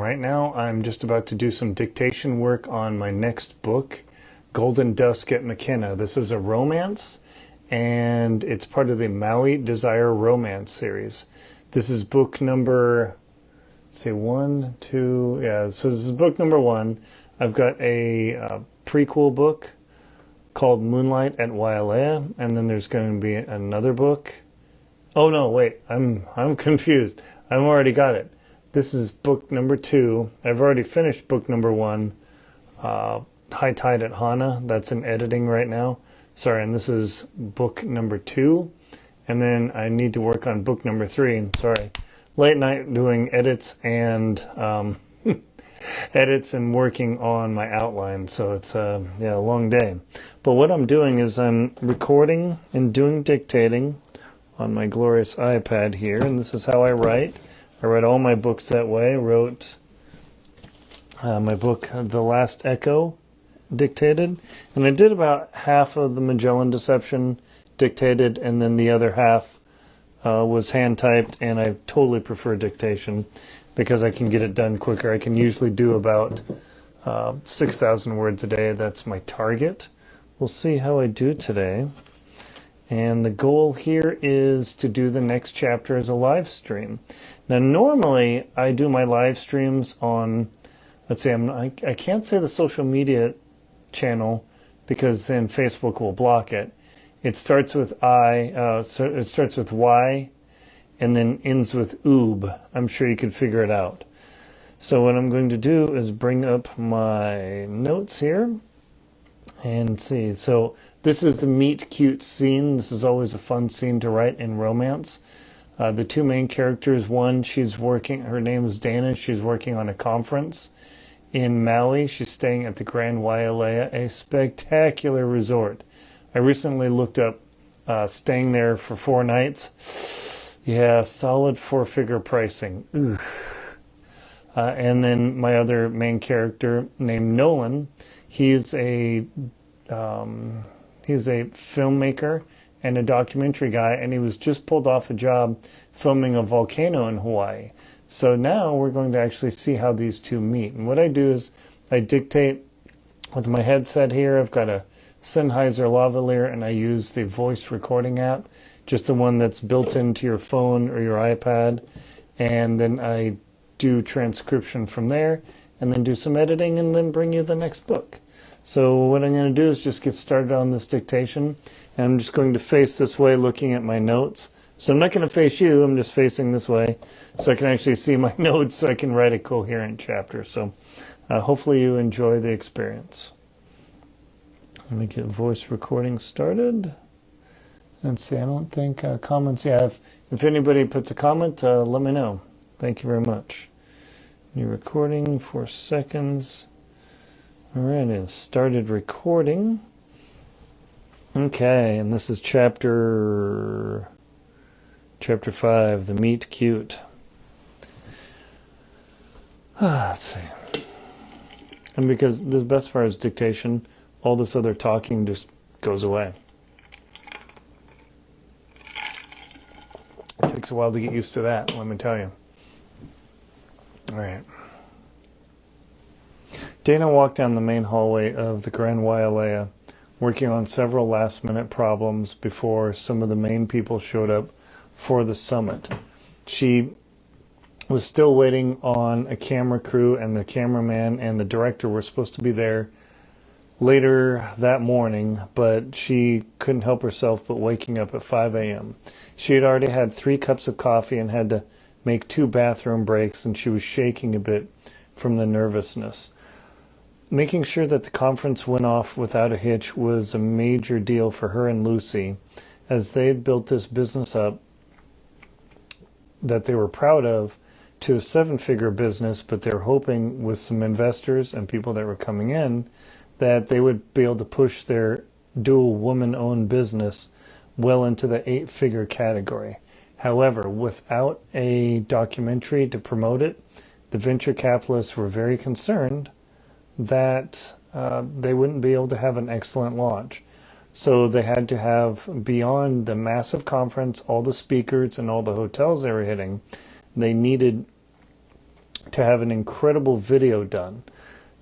Right now, I'm just about to do some dictation work on my next book, Golden Dusk at Makena. This is a romance, and it's part of the Maui Desire Series. This is book number, so this is book number 1. I've got a prequel book called Moonlight at Wailea, and then there's going to be another book. Oh no, wait, I'm confused. I've already got it. This is book number 2. I've already finished book number 1, High Tide at Hana. That's in editing right now. Sorry, and this is book number 2. And then I need to work on book number 3. Sorry. Late night doing edits and edits and working on my outline. So it's a long day. But what I'm doing is I'm recording and doing dictating on my glorious iPad here, and this is how I write. I write all my books that way. I wrote my book, The Last Echo, dictated, and I did about half of the Magellan Deception dictated, and then the other half was hand typed, and I totally prefer dictation because I can get it done quicker. I can usually do about 6,000 words a day. That's my target. We'll see how I do today. And the goal here is to do the next chapter as a live stream. Now, normally I do my live streams on, let's say, I can't say the social media channel because then Facebook will block it. It starts with it starts with Y and then ends with oob. I'm sure you can figure it out. So what I'm going to do is bring up my notes here and see. So this is the meet cute scene. This is always a fun scene to write in romance. The two main characters, one, she's working, her name is Dana, she's working on a conference in Maui. She's staying at the Grand Wailea, a spectacular resort. I recently looked up staying there for 4 nights. Yeah, solid 4-figure pricing. And then my other main character named Nolan, he's a filmmaker and a documentary guy, and he was just pulled off a job filming a volcano in Hawaii. So now we're going to actually see how these two meet. And what I do is I dictate with my headset here. I've got a Sennheiser lavalier, and I use the voice recording app, just the one that's built into your phone or your iPad. And then I do transcription from there, and then do some editing, and then bring you the next book. So what I'm going to do is just get started on this dictation, and I'm just going to face this way looking at my notes. So I'm not going to face you, I'm just facing this way so I can actually see my notes so I can write a coherent chapter. So hopefully you enjoy the experience. Let me get voice recording started. Let's see, I don't think comments, if anybody puts a comment, let me know. Thank you very much. New recording, 4 seconds. All right, it started recording. Okay, and this is chapter 5, the meet cute. Let's see. And because this best part is dictation, all this other talking just goes away. It takes a while to get used to that, let me tell you. All right. Dana walked down the main hallway of the Grand Wailea, working on several last-minute problems before some of the main people showed up for the summit. She was still waiting on a camera crew, and the cameraman and the director were supposed to be there later that morning, but she couldn't help herself but waking up at 5 a.m. She had already had 3 cups of coffee and had to make 2 bathroom breaks, and she was shaking a bit from the nervousness. Making sure that the conference went off without a hitch was a major deal for her and Lucy, as they had built this business up that they were proud of to a 7-figure business, but they were hoping with some investors and people that were coming in that they would be able to push their dual woman-owned business well into the 8-figure category. However, without a documentary to promote it, the venture capitalists were very concerned that they wouldn't be able to have an excellent launch. So they had to have, beyond the massive conference, all the speakers and all the hotels they were hitting, they needed to have an incredible video done.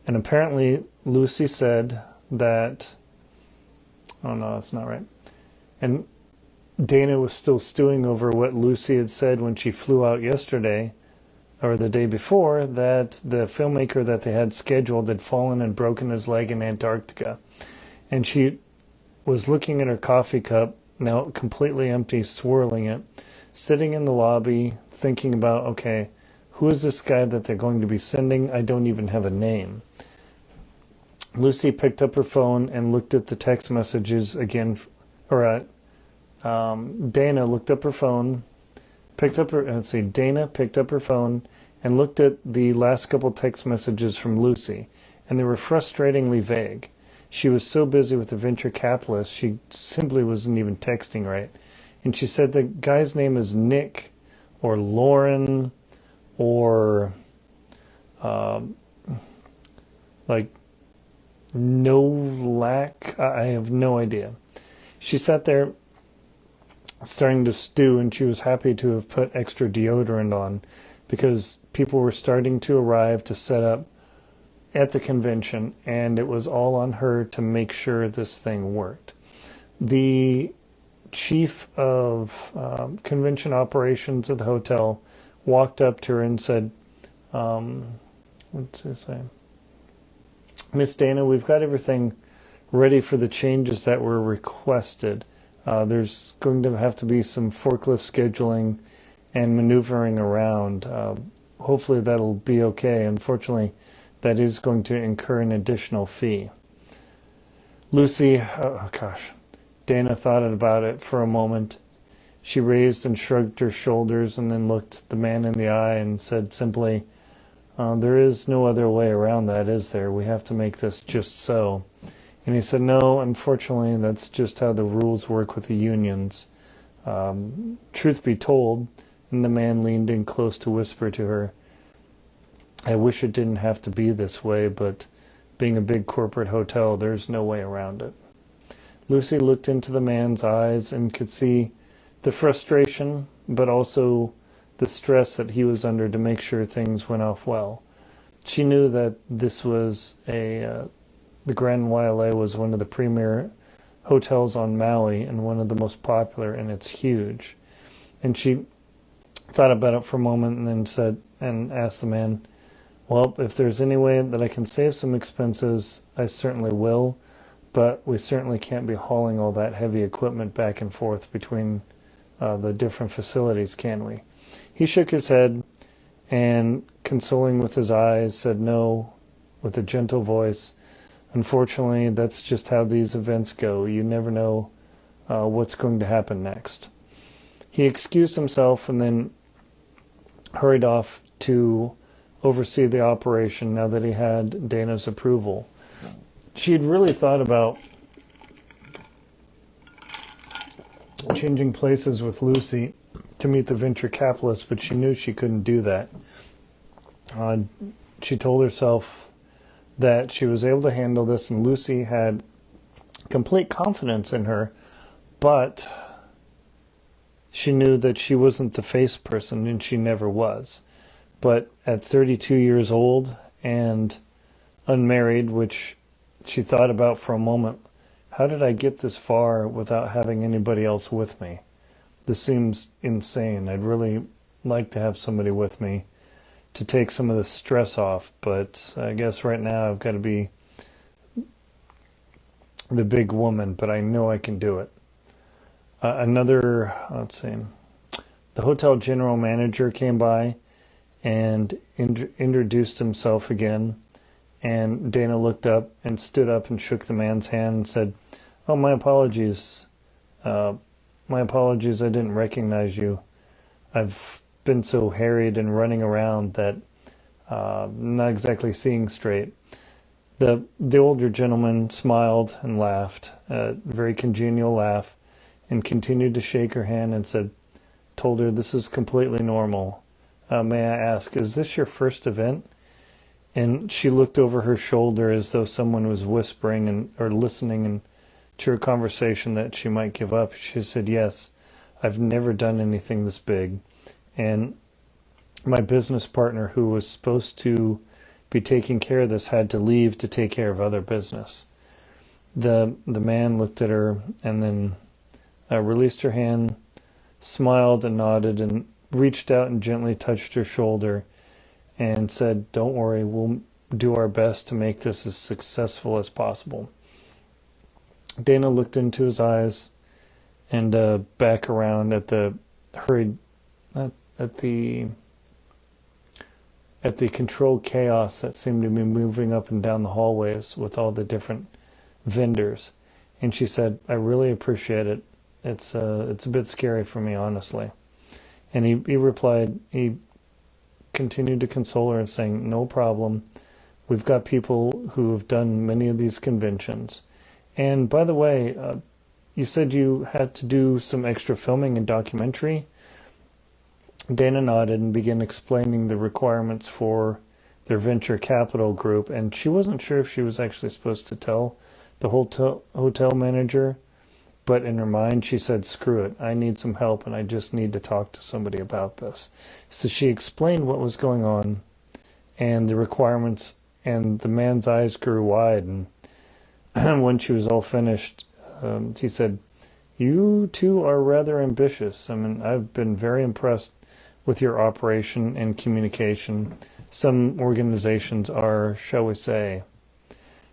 And apparently Lucy said that, oh no, that's not right. And Dana was still stewing over what Lucy had said when she flew out yesterday, or the day before, that the filmmaker that they had scheduled had fallen and broken his leg in Antarctica. And she was looking at her coffee cup, now completely empty, swirling it, sitting in the lobby, thinking about, okay, who is this guy that they're going to be sending? I don't even have a name. Lucy picked up her phone and looked at the text messages again, Dana looked up her phone, Dana picked up her phone and looked at the last couple text messages from Lucy, and they were frustratingly vague. She was so busy with the venture capitalist, she simply wasn't even texting right. And she said the guy's name is Nick, or Lauren, or like Nolak. I have no idea. She sat there starting to stew, and she was happy to have put extra deodorant on because people were starting to arrive to set up at the convention, and it was all on her to make sure this thing worked. The chief of convention operations at the hotel walked up to her and said, what's he say? Miss Dana, we've got everything ready for the changes that were requested. There's going to have to be some forklift scheduling and maneuvering around. Hopefully that'll be okay. Unfortunately, that is going to incur an additional fee. Lucy, Dana thought about it for a moment. She raised and shrugged her shoulders and then looked the man in the eye and said simply, there is no other way around that, is there? We have to make this just so. And he said, no, unfortunately, that's just how the rules work with the unions. Truth be told, and the man leaned in close to whisper to her, I wish it didn't have to be this way, but being a big corporate hotel, there's no way around it. Lucy looked into the man's eyes and could see the frustration, but also the stress that he was under to make sure things went off well. She knew that this was the Grand Wailea was one of the premier hotels on Maui and one of the most popular, and it's huge. And she thought about it for a moment and then said, and asked the man, well, if there's any way that I can save some expenses, I certainly will, but we certainly can't be hauling all that heavy equipment back and forth between the different facilities, can we? He shook his head and, consoling with his eyes, said no with a gentle voice. Unfortunately, that's just how these events go. You never know what's going to happen next. He excused himself and then hurried off to oversee the operation now that he had Dana's approval. She had really thought about changing places with Lucy to meet the venture capitalist, but she knew she couldn't do that. She told herself that she was able to handle this, and Lucy had complete confidence in her, but she knew that she wasn't the face person, and she never was. But at 32 years old and unmarried, which she thought about for a moment, how did I get this far without having anybody else with me? This seems insane. I'd really like to have somebody with me to take some of the stress off, but I guess right now I've got to be the big woman, but I know I can do it. The hotel general manager came by and introduced himself again, and Dana looked up and stood up and shook the man's hand and said, oh, my apologies. I didn't recognize you. I've been so harried and running around that I'm not exactly seeing straight. The older gentleman smiled and laughed, a very congenial laugh, and continued to shake her hand and told her this is completely normal. May I ask, is this your first event? And she looked over her shoulder as though someone was whispering or listening to her conversation that she might give up. She said, yes, I've never done anything this big. And my business partner who was supposed to be taking care of this had to leave to take care of other business. The man looked at her and then released her hand, smiled and nodded, and reached out and gently touched her shoulder and said, "Don't worry, we'll do our best to make this as successful as possible." Dana looked into his eyes and back around at the controlled chaos that seemed to be moving up and down the hallways with all the different vendors, and she said, "I really appreciate it. It's a bit scary for me, honestly." And he replied, he continued to console her and saying, "No problem. We've got people who have done many of these conventions. And by the way, you said you had to do some extra filming and documentary." Dana nodded and began explaining the requirements for their venture capital group, and she wasn't sure if she was actually supposed to tell the hotel manager, but in her mind she said, "Screw it, I need some help and I just need to talk to somebody about this." So she explained what was going on and the requirements, and the man's eyes grew wide, and when she was all finished, he said, "You two are rather ambitious. I mean, I've been very impressed with your operation and communication. Some organizations are, shall we say,"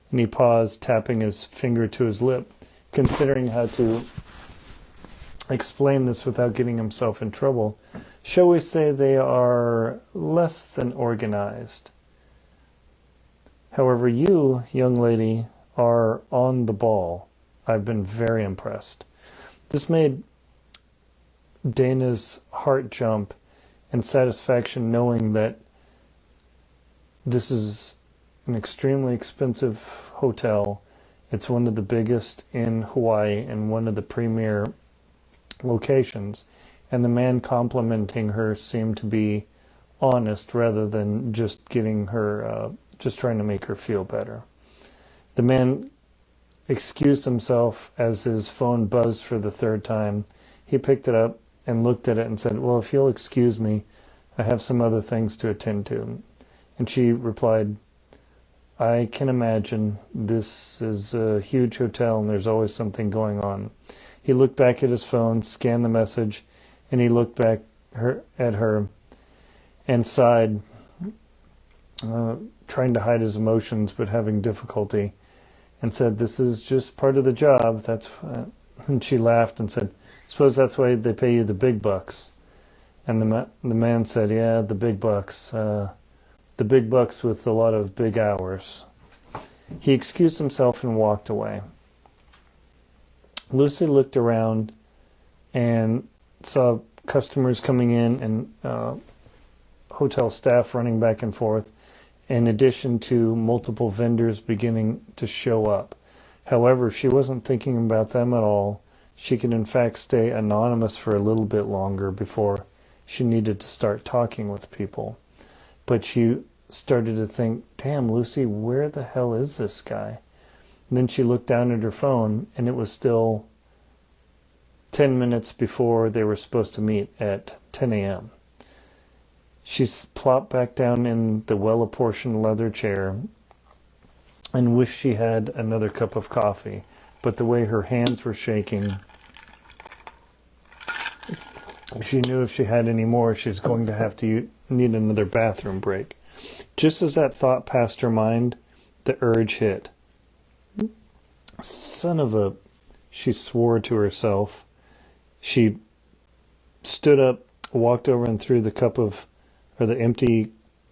and he paused, tapping his finger to his lip, considering how to explain this without getting himself in trouble. "Shall we say they are less than organized. However, you, young lady, are on the ball. I've been very impressed." This made Dana's heart jump in satisfaction, knowing that this is an extremely expensive hotel. It's one of the biggest in Hawaii and one of the premier locations. And the man complimenting her seemed to be honest rather than just getting her, just trying to make her feel better. The man excused himself as his phone buzzed for the third time. He picked it up and looked at it and said, "Well, if you'll excuse me, I have some other things to attend to." And she replied, "I can imagine. This is a huge hotel and there's always something going on." He looked back at his phone, scanned the message, and he looked back at her and sighed, trying to hide his emotions but having difficulty, and said, "This is just part of the job." And she laughed and said, "Suppose that's why they pay you the big bucks." And the man said, "Yeah, the big bucks. The big bucks with a lot of big hours." He excused himself and walked away. Lucy looked around and saw customers coming in and hotel staff running back and forth, in addition to multiple vendors beginning to show up. However, she wasn't thinking about them at all. She could in fact stay anonymous for a little bit longer before she needed to start talking with people. But she started to think, "Damn, Lucy, where the hell is this guy?" And then she looked down at her phone, and it was still 10 minutes before they were supposed to meet at 10 a.m. She plopped back down in the well-apportioned leather chair and wished she had another cup of coffee. But the way her hands were shaking, she knew if she had any more, she was going to have to need another bathroom break. Just as that thought passed her mind, the urge hit. "Son of a..." she swore to herself. She stood up, walked over and threw the empty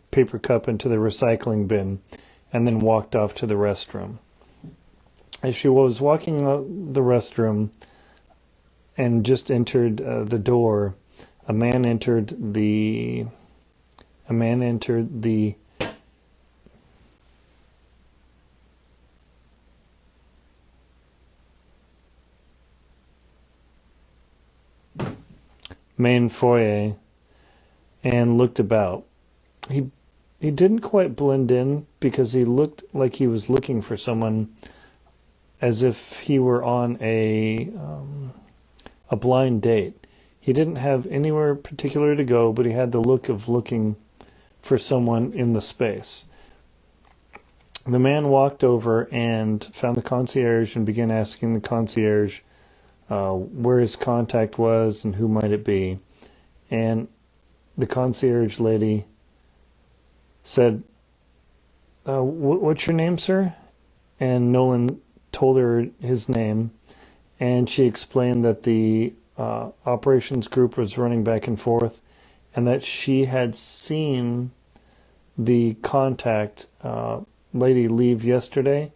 paper cup into the recycling bin, and then walked off to the restroom. As she was walking out the restroom and just entered the door, a man entered the main foyer and looked about. He didn't quite blend in because he looked like he was looking for someone, as if he were on a blind date. He didn't have anywhere particular to go, but he had the look of looking for someone in the space. The man walked over and found the concierge and began asking the concierge where his contact was and who might it be. And the concierge lady said, what's your name, sir? And Nolan told her his name, and she explained that the operations group was running back and forth, and that she had seen the contact lady leave yesterday,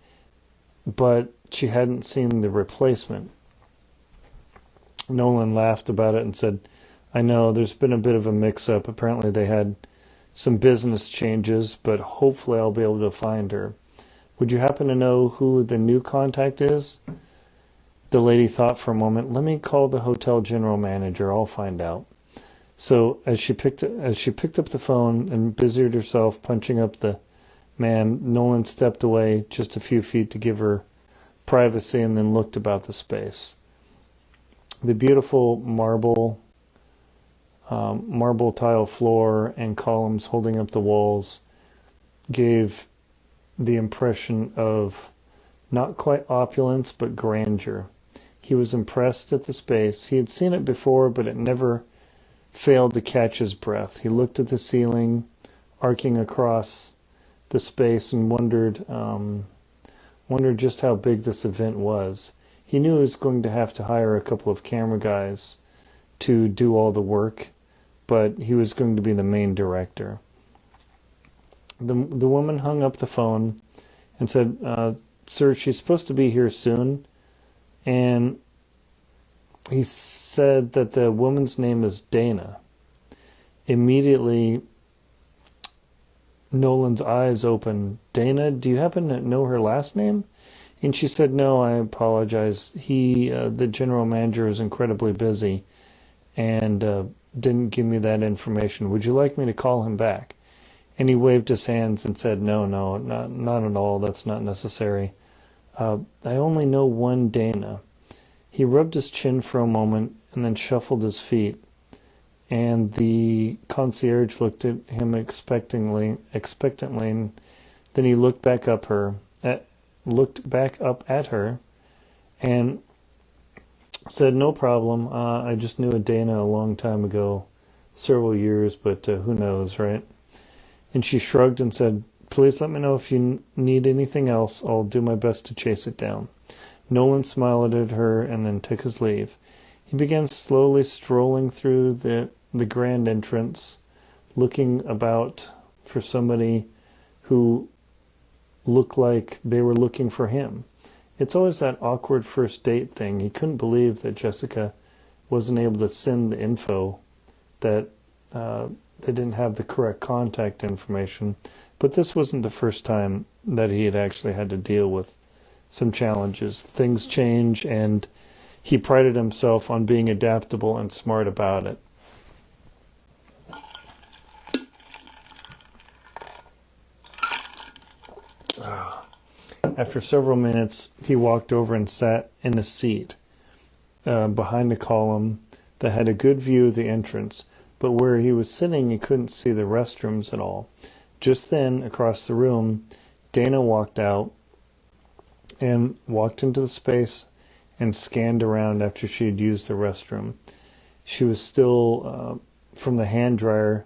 but she hadn't seen the replacement. Nolan laughed about it and said, I know, there's been a bit of a mix-up. Apparently they had some business changes, but hopefully I'll be able to find her. Would you happen to know who the new contact is? The lady thought for a moment. Let me call the hotel general manager. I'll find out. So as she picked up the phone and busied herself punching up the man, Nolan stepped away just a few feet to give her privacy and then looked about the space. The beautiful marble tile floor and columns holding up the walls gave the impression of not quite opulence, but grandeur. He was impressed at the space. He had seen it before, but it never failed to catch his breath. He looked at the ceiling, arcing across the space, and wondered just how big this event was. He knew he was going to have to hire a couple of camera guys to do all the work, but he was going to be the main director. The woman hung up the phone and said, sir, she's supposed to be here soon. And he said that the woman's name is Dana. Immediately, Nolan's eyes opened. Dana, do you happen to know her last name? And she said, no, I apologize. The general manager is incredibly busy and didn't give me that information. Would you like me to call him back? And he waved his hands and said, no, not at all. That's not necessary. I only know one Dana. He rubbed his chin for a moment and then shuffled his feet. And the concierge looked at him expectantly, and then he looked back up at her and said, no problem. I just knew a Dana a long time ago, several years, but who knows, right? And she shrugged and said, please let me know if you need anything else. I'll do my best to chase it down. Nolan smiled at her and then took his leave. He began slowly strolling through the grand entrance, looking about for somebody who looked like they were looking for him. It's always that awkward first date thing. He couldn't believe that Jessica wasn't able to send the info, that they didn't have the correct contact information. But this wasn't the first time that he had actually had to deal with some challenges. Things change, and he prided himself on being adaptable and smart about it. After several minutes, he walked over and sat in a seat behind a column that had a good view of the entrance, but where he was sitting, he couldn't see the restrooms at all. Just then, across the room, Dana walked out and walked into the space and scanned around after she had used the restroom. She was still, from the hand dryer,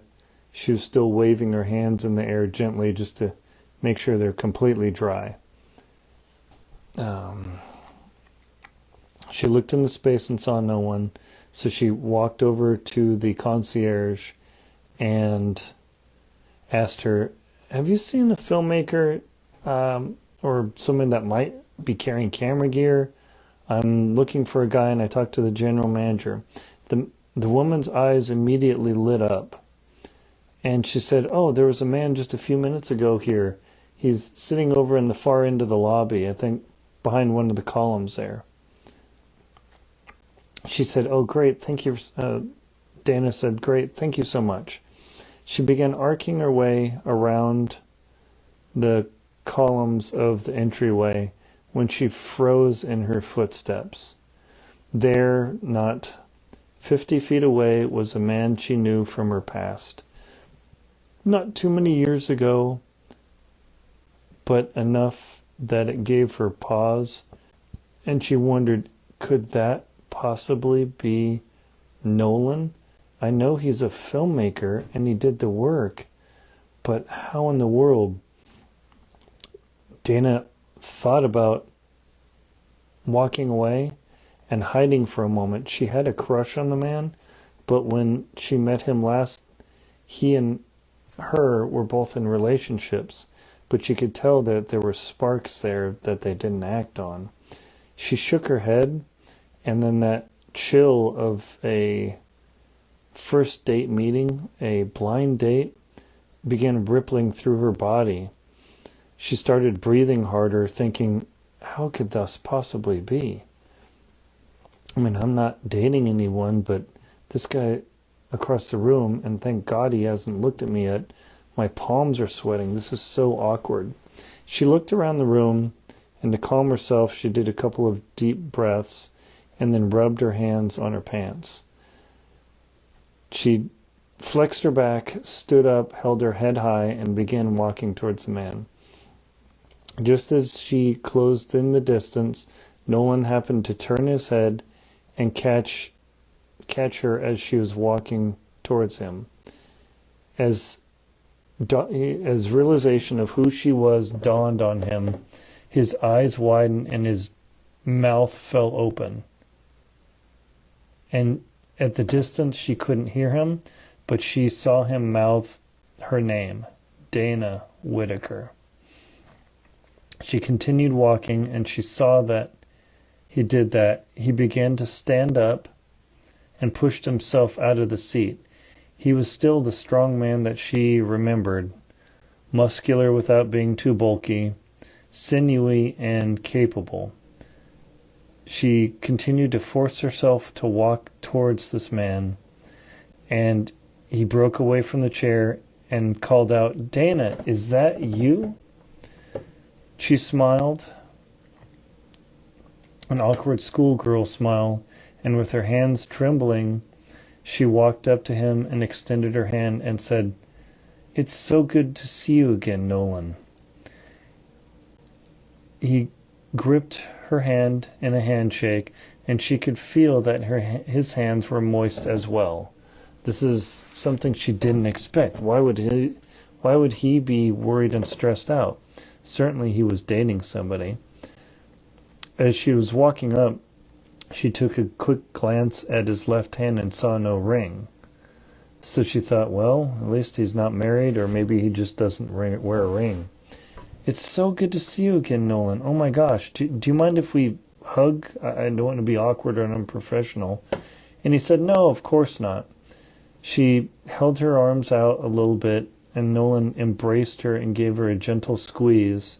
she was still waving her hands in the air gently just to make sure they're completely dry. She looked in the space and saw no one, so she walked over to the concierge and asked her, have you seen a filmmaker or someone that might be carrying camera gear? I'm looking for a guy, and I talked to the general manager. The woman's eyes immediately lit up, and she said, oh, there was a man just a few minutes ago here. He's sitting over in the far end of the lobby, I think behind one of the columns there. She said, oh, great, thank you. Dana said, great, thank you so much. She began arcing her way around the columns of the entryway when she froze in her footsteps. There, not 50 feet away was a man she knew from her past. Not too many years ago, but enough that it gave her pause, and she wondered, could that possibly be Nolan? I know he's a filmmaker and he did the work, but how in the world? Dana thought about walking away and hiding for a moment. She had a crush on the man, but when she met him last, he and her were both in relationships, but she could tell that there were sparks there that they didn't act on. She shook her head, and then that chill of a first date meeting, a blind date, began rippling through her body. She started breathing harder, thinking, how could this possibly be? I mean, I'm not dating anyone, but this guy across the room, and thank God he hasn't looked at me yet. My palms are sweating. This is so awkward. She looked around the room, and to calm herself, she did a couple of deep breaths and then rubbed her hands on her pants. She flexed her back, stood up, held her head high, and began walking towards the man. Just as she closed in the distance, Nolan happened to turn his head and catch her as she was walking towards him. As realization of who she was dawned on him, his eyes widened and his mouth fell open. And at the distance, she couldn't hear him, but she saw him mouth her name, Dana Whitaker. She continued walking, and she saw that he did that. He began to stand up and pushed himself out of the seat. He was still the strong man that she remembered, muscular without being too bulky, sinewy and capable. She continued to force herself to walk towards this man, and he broke away from the chair and called out, "Dana, is that you?" She smiled, an awkward schoolgirl smile, and with her hands trembling, she walked up to him and extended her hand and said, "It's so good to see you again, Nolan." He gripped her hand in a handshake, and she could feel that his hands were moist as well. This is something she didn't expect. Why would he be worried and stressed out? Certainly he was dating somebody. As she was walking up, she took a quick glance at his left hand and saw no ring. So she thought, well, at least he's not married, or maybe he just doesn't wear a ring. "It's so good to see you again, Nolan. Oh my gosh, do you mind if we hug? I don't want to be awkward or unprofessional." And he said, "No, of course not." She held her arms out a little bit, and Nolan embraced her and gave her a gentle squeeze,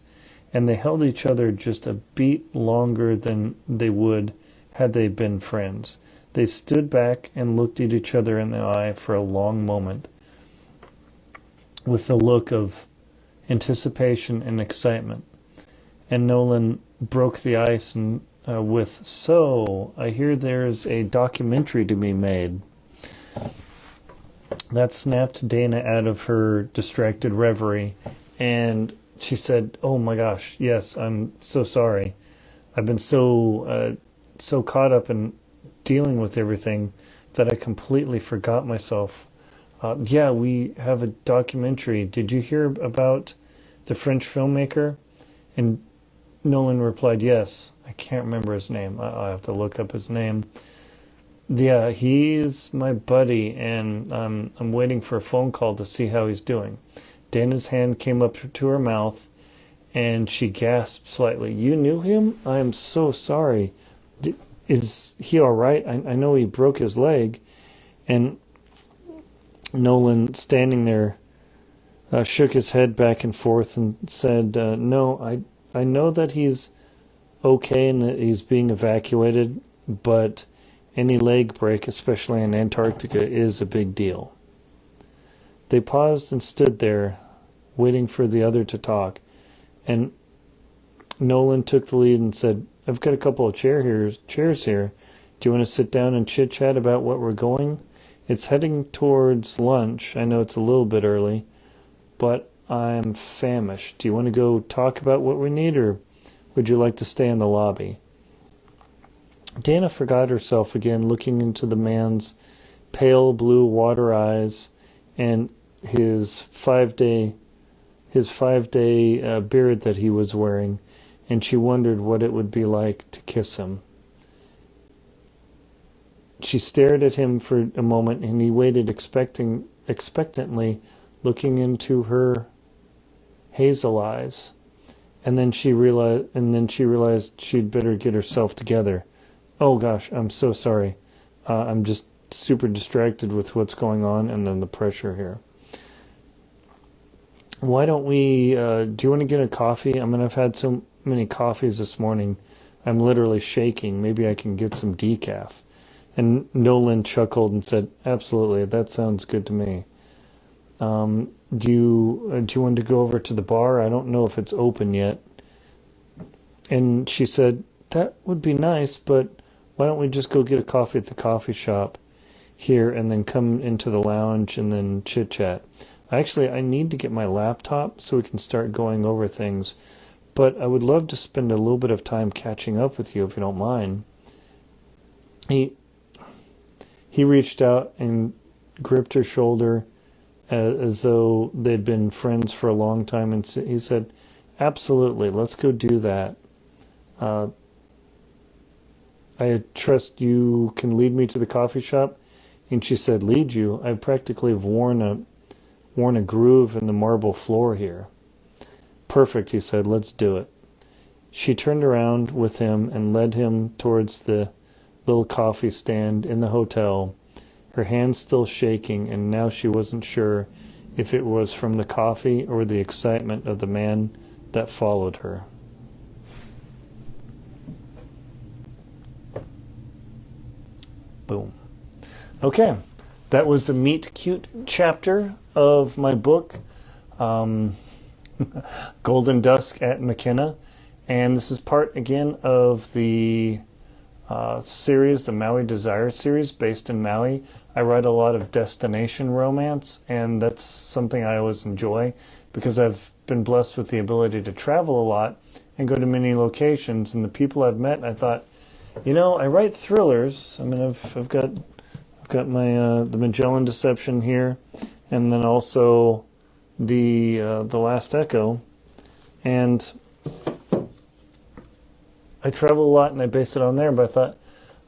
and they held each other just a beat longer than they would had they been friends. They stood back and looked at each other in the eye for a long moment, with the look of anticipation and excitement. And Nolan broke the ice with, "So, I hear there's a documentary to be made." That snapped Dana out of her distracted reverie, and she said, "Oh my gosh, yes, I'm so sorry. I've been so caught up in dealing with everything that I completely forgot myself. Yeah, we have a documentary. Did you hear about the French filmmaker?" And Nolan replied, "Yes." I can't remember his name. I'll have to look up his name. "Yeah, he's my buddy, and I'm waiting for a phone call to see how he's doing." Dana's hand came up to her mouth, and she gasped slightly. "You knew him? I am so sorry. Is he all right? I know he broke his leg." And Nolan, standing there, shook his head back and forth and said, "No, I know that he's okay and that he's being evacuated, but any leg break, especially in Antarctica, is a big deal." They paused and stood there, waiting for the other to talk. And Nolan took the lead and said, "I've got a couple of chairs here. Do you want to sit down and chit-chat about what we're going? It's heading towards lunch. I know it's a little bit early, but I'm famished. Do you want to go talk about what we need, or would you like to stay in the lobby? Dana forgot herself again, looking into the man's pale blue water eyes and his five-day beard that he was wearing, and she wondered what it would be like to kiss him. She stared at him for a moment, and he waited expectantly, looking into her hazel eyes. And then she realized she'd better get herself together. Oh gosh, I'm so sorry. I'm just super distracted with what's going on and then the pressure here. Why don't we, do you want to get a coffee? I mean, I've had so many coffees this morning, I'm literally shaking. Maybe I can get some decaf. And Nolan chuckled and said, absolutely, that sounds good to me. Do you want to go over to the bar? I don't know if it's open yet. And she said, that would be nice, but why don't we just go get a coffee at the coffee shop here and then come into the lounge and then chit-chat. Actually, I need to get my laptop so we can start going over things, but I would love to spend a little bit of time catching up with you if you don't mind. He reached out and gripped her shoulder as though they'd been friends for a long time, and he said, absolutely, let's go do that. I trust you can lead me to the coffee shop. And she said, lead you? I practically have worn a groove in the marble floor here. Perfect, he said, let's do it. She turned around with him and led him towards the little coffee stand in the hotel, her hands still shaking, and now she wasn't sure if it was from the coffee or the excitement of the man that followed her. Boom. Okay, that was the Meet Cute chapter of my book, Golden Dusk at Makena. And this is part, again, of the series, the Maui Desire Series, based in Maui. I write a lot of destination romance, and that's something I always enjoy because I've been blessed with the ability to travel a lot and go to many locations. And the people I've met, I thought, you know, I write thrillers. I mean, I've got my the Magellan Deception here, and then also the Last Echo, and I travel a lot and I base it on there. But I thought,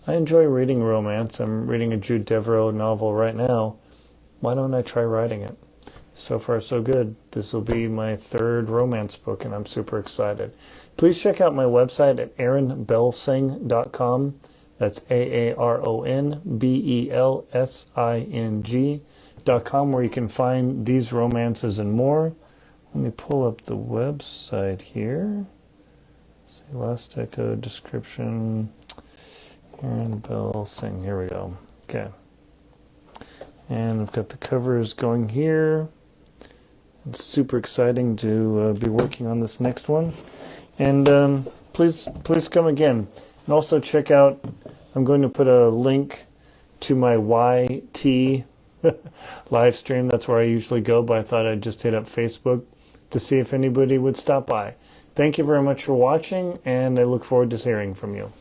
I enjoy reading romance. I'm reading a Jude Deveraux novel right now. Why don't I try writing it? So far, so good. This will be my third romance book, and I'm super excited. Please check out my website at aaronbelsing.com. That's AARONBELSING.com, where you can find these romances and more. Let me pull up the website here. Let's see, Last Echo description. Aaron Belsing. Here we go. Okay. And I've got the covers going here. It's super exciting to be working on this next one. And please come again. And also check out, I'm going to put a link to my YT live stream. That's where I usually go, but I thought I'd just hit up Facebook to see if anybody would stop by. Thank you very much for watching, and I look forward to hearing from you.